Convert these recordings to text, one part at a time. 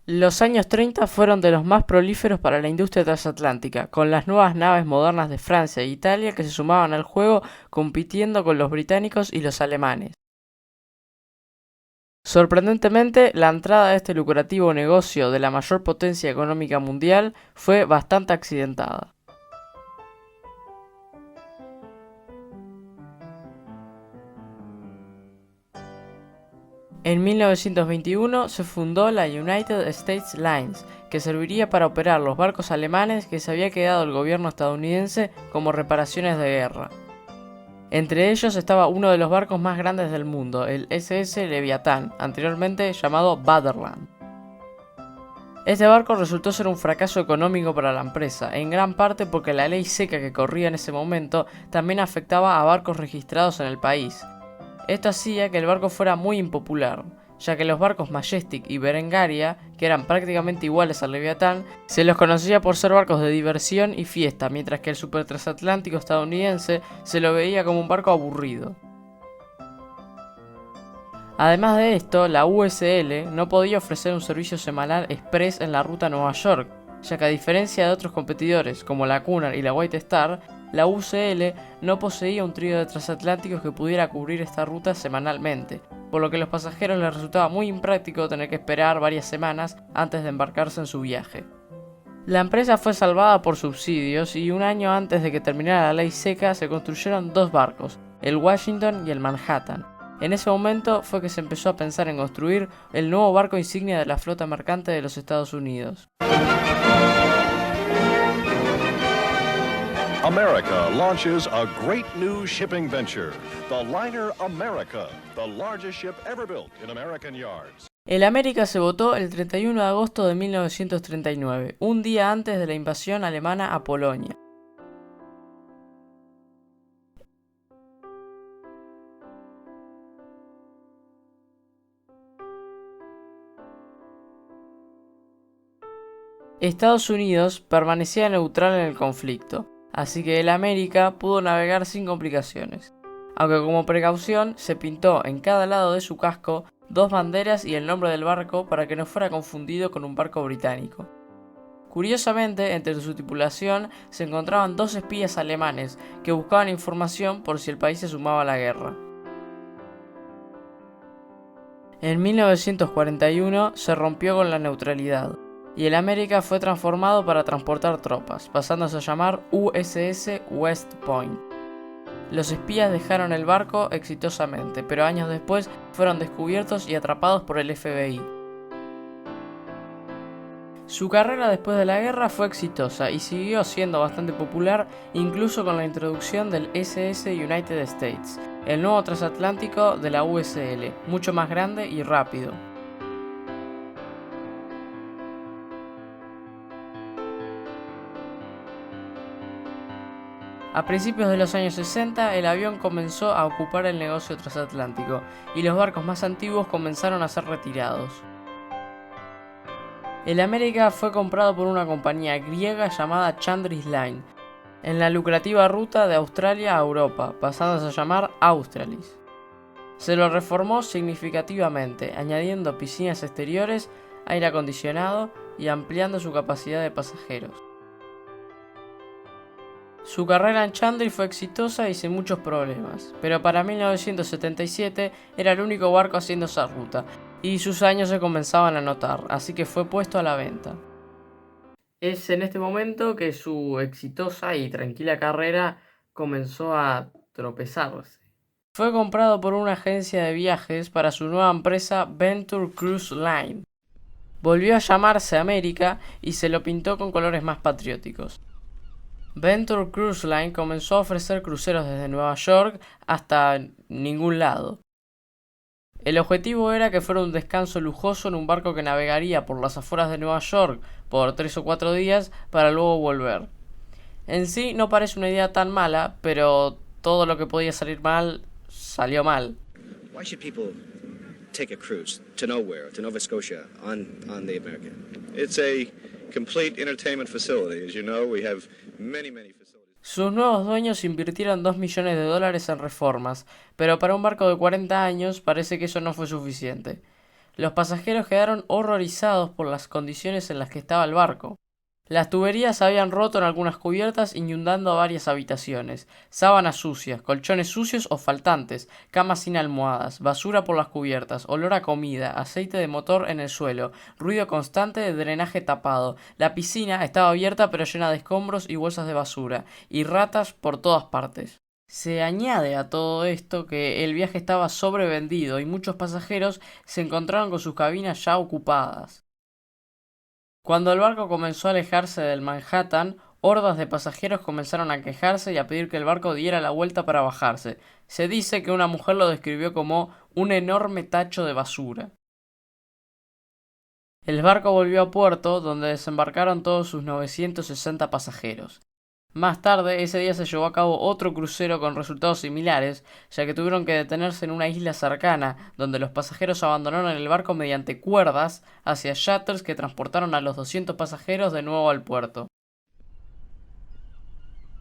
Los años 30 fueron de los más prolíferos para la industria transatlántica, con las nuevas naves modernas de Francia e Italia que se sumaban al juego compitiendo con los británicos y los alemanes. Sorprendentemente, la entrada de este lucrativo negocio de la mayor potencia económica mundial fue bastante accidentada. En 1921 se fundó la United States Lines, que serviría para operar los barcos alemanes que se había quedado el gobierno estadounidense como reparaciones de guerra. Entre ellos estaba uno de los barcos más grandes del mundo, el SS Leviatán, anteriormente llamado Vaterland. Este barco resultó ser un fracaso económico para la empresa, en gran parte porque la ley seca que corría en ese momento también afectaba a barcos registrados en el país. Esto hacía que el barco fuera muy impopular, ya que los barcos Majestic y Berengaria, que eran prácticamente iguales al Leviatán, se los conocía por ser barcos de diversión y fiesta, mientras que el supertransatlántico estadounidense se lo veía como un barco aburrido. Además de esto, la USL no podía ofrecer un servicio semanal express en la ruta Nueva York, ya que a diferencia de otros competidores como la Cunard y la White Star, la UCL no poseía un trío de transatlánticos que pudiera cubrir esta ruta semanalmente, por lo que a los pasajeros les resultaba muy impráctico tener que esperar varias semanas antes de embarcarse en su viaje. La empresa fue salvada por subsidios y un año antes de que terminara la ley seca se construyeron dos barcos, el Washington y el Manhattan. En ese momento fue que se empezó a pensar en construir el nuevo barco insignia de la flota mercante de los Estados Unidos. America launches a great new shipping venture, the liner America, the largest ship ever built in American yards. El América se votó el 31 de agosto de 1939, un día antes de la invasión alemana a Polonia. Estados Unidos permanecía neutral en el conflicto, así que el América pudo navegar sin complicaciones, aunque como precaución se pintó en cada lado de su casco dos banderas y el nombre del barco para que no fuera confundido con un barco británico. Curiosamente, entre su tripulación se encontraban dos espías alemanes que buscaban información por si el país se sumaba a la guerra. En 1941 se rompió con la neutralidad y el América fue transformado para transportar tropas, pasándose a llamar USS West Point. Los espías dejaron el barco exitosamente, pero años después fueron descubiertos y atrapados por el FBI. Su carrera después de la guerra fue exitosa y siguió siendo bastante popular, incluso con la introducción del SS United States, el nuevo transatlántico de la USL, mucho más grande y rápido. A principios de los años 60, el avión comenzó a ocupar el negocio transatlántico y los barcos más antiguos comenzaron a ser retirados. El América fue comprado por una compañía griega llamada Chandris Line, en la lucrativa ruta de Australia a Europa, pasándose a llamar Australis. Se lo reformó significativamente, añadiendo piscinas exteriores, aire acondicionado y ampliando su capacidad de pasajeros. Su carrera en Chandri fue exitosa y sin muchos problemas, pero para 1977 era el único barco haciendo esa ruta, y sus años se comenzaban a notar, así que fue puesto a la venta. Es en este momento que su exitosa y tranquila carrera comenzó a tropezarse. Fue comprado por una agencia de viajes para su nueva empresa Venture Cruise Line. Volvió a llamarse América y se lo pintó con colores más patrióticos. Venture Cruise Line comenzó a ofrecer cruceros desde Nueva York hasta ningún lado. El objetivo era que fuera un descanso lujoso en un barco que navegaría por las afueras de Nueva York por 3 o 4 días para luego volver. En sí no parece una idea tan mala, pero todo lo que podía salir mal, salió mal. Why should people take a cruise to nowhere, to Nova Scotia, on the America? It's a complete entertainment facility. As you know, we have many facilities. Sus nuevos dueños invirtieron $2 millones en reformas, pero para un barco de 40 años parece que eso no fue suficiente. Los pasajeros quedaron horrorizados por las condiciones en las que estaba el barco. Las tuberías se habían roto en algunas cubiertas, inundando varias habitaciones. Sábanas sucias, colchones sucios o faltantes, camas sin almohadas, basura por las cubiertas, olor a comida, aceite de motor en el suelo, ruido constante de drenaje tapado. La piscina estaba abierta pero llena de escombros y bolsas de basura, y ratas por todas partes. Se añade a todo esto que el viaje estaba sobrevendido y muchos pasajeros se encontraron con sus cabinas ya ocupadas. Cuando el barco comenzó a alejarse del Manhattan, hordas de pasajeros comenzaron a quejarse y a pedir que el barco diera la vuelta para bajarse. Se dice que una mujer lo describió como un enorme tacho de basura. El barco volvió a puerto, donde desembarcaron todos sus 960 pasajeros. Más tarde, ese día se llevó a cabo otro crucero con resultados similares, ya que tuvieron que detenerse en una isla cercana, donde los pasajeros abandonaron el barco mediante cuerdas hacia shuttles que transportaron a los 200 pasajeros de nuevo al puerto.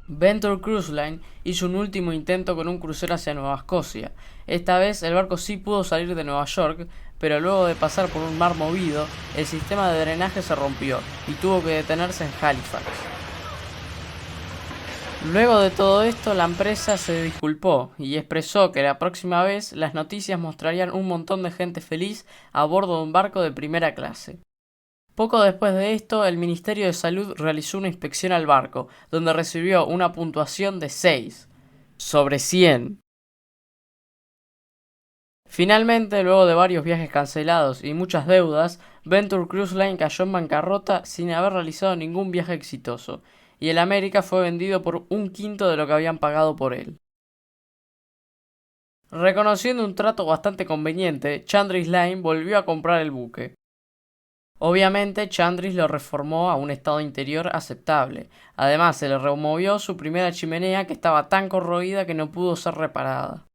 Venture Cruise Line hizo un último intento con un crucero hacia Nueva Escocia. Esta vez el barco sí pudo salir de Nueva York, pero luego de pasar por un mar movido, el sistema de drenaje se rompió y tuvo que detenerse en Halifax. Luego de todo esto, la empresa se disculpó y expresó que la próxima vez las noticias mostrarían un montón de gente feliz a bordo de un barco de primera clase. Poco después de esto, el Ministerio de Salud realizó una inspección al barco, donde recibió una puntuación de 6 sobre 100. Finalmente, luego de varios viajes cancelados y muchas deudas, Venture Cruise Line cayó en bancarrota sin haber realizado ningún viaje exitoso, y el América fue vendido por un quinto de lo que habían pagado por él. Reconociendo un trato bastante conveniente, Chandris Line volvió a comprar el buque. Obviamente, Chandris lo reformó a un estado interior aceptable. Además, se le removió su primera chimenea que estaba tan corroída que no pudo ser reparada.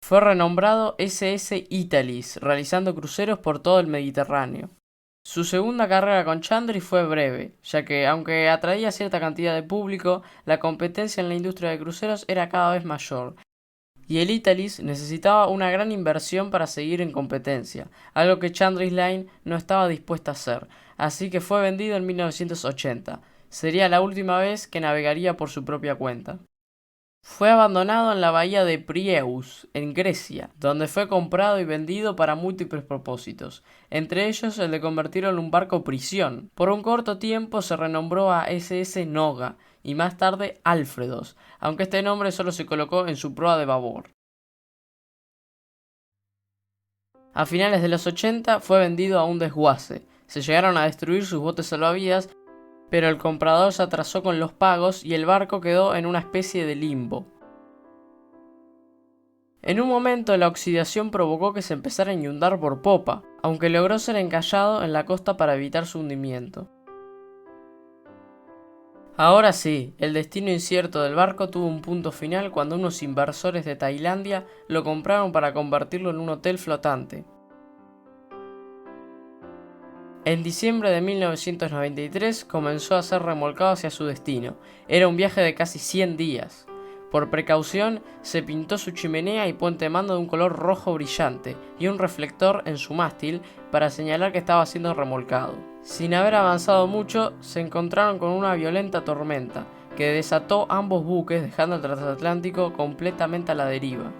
Fue renombrado SS Italis, realizando cruceros por todo el Mediterráneo. Su segunda carrera con Chandris fue breve, ya que, aunque atraía cierta cantidad de público, la competencia en la industria de cruceros era cada vez mayor, y el Italis necesitaba una gran inversión para seguir en competencia, algo que Chandris Line no estaba dispuesta a hacer, así que fue vendido en 1980. Sería la última vez que navegaría por su propia cuenta. Fue abandonado en la bahía de Piräus, en Grecia, donde fue comprado y vendido para múltiples propósitos, entre ellos el de convertirlo en un barco prisión. Por un corto tiempo se renombró a SS Noga y más tarde Alfredos, aunque este nombre solo se colocó en su proa de babor. A finales de los 80 fue vendido a un desguace. Se llegaron a destruir sus botes salvavidas, pero el comprador se atrasó con los pagos y el barco quedó en una especie de limbo. En un momento la oxidación provocó que se empezara a inundar por popa, aunque logró ser encallado en la costa para evitar su hundimiento. Ahora sí, el destino incierto del barco tuvo un punto final cuando unos inversores de Tailandia lo compraron para convertirlo en un hotel flotante. En diciembre de 1993 comenzó a ser remolcado hacia su destino. Era un viaje de casi 100 días. Por precaución, se pintó su chimenea y puente mando de un color rojo brillante y un reflector en su mástil para señalar que estaba siendo remolcado. Sin haber avanzado mucho, se encontraron con una violenta tormenta que desató ambos buques, dejando el transatlántico completamente a la deriva.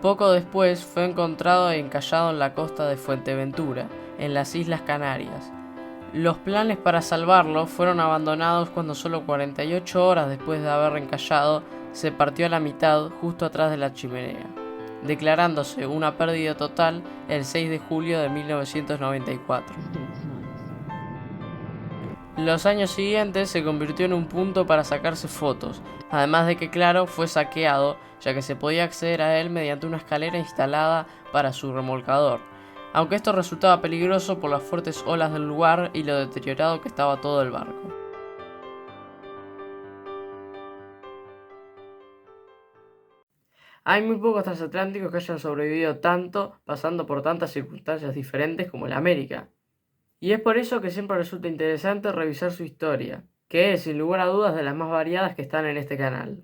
Poco después fue encontrado encallado en la costa de Fuerteventura, en las Islas Canarias. Los planes para salvarlo fueron abandonados cuando solo 48 horas después de haber encallado se partió a la mitad justo atrás de la chimenea, declarándose una pérdida total el 6 de julio de 1994. Los años siguientes se convirtió en un punto para sacarse fotos, además de que claro fue saqueado, ya que se podía acceder a él mediante una escalera instalada para su remolcador, aunque esto resultaba peligroso por las fuertes olas del lugar y lo deteriorado que estaba todo el barco. Hay muy pocos transatlánticos que hayan sobrevivido tanto, pasando por tantas circunstancias diferentes como el América. Y es por eso que siempre resulta interesante revisar su historia, que es sin lugar a dudas de las más variadas que están en este canal.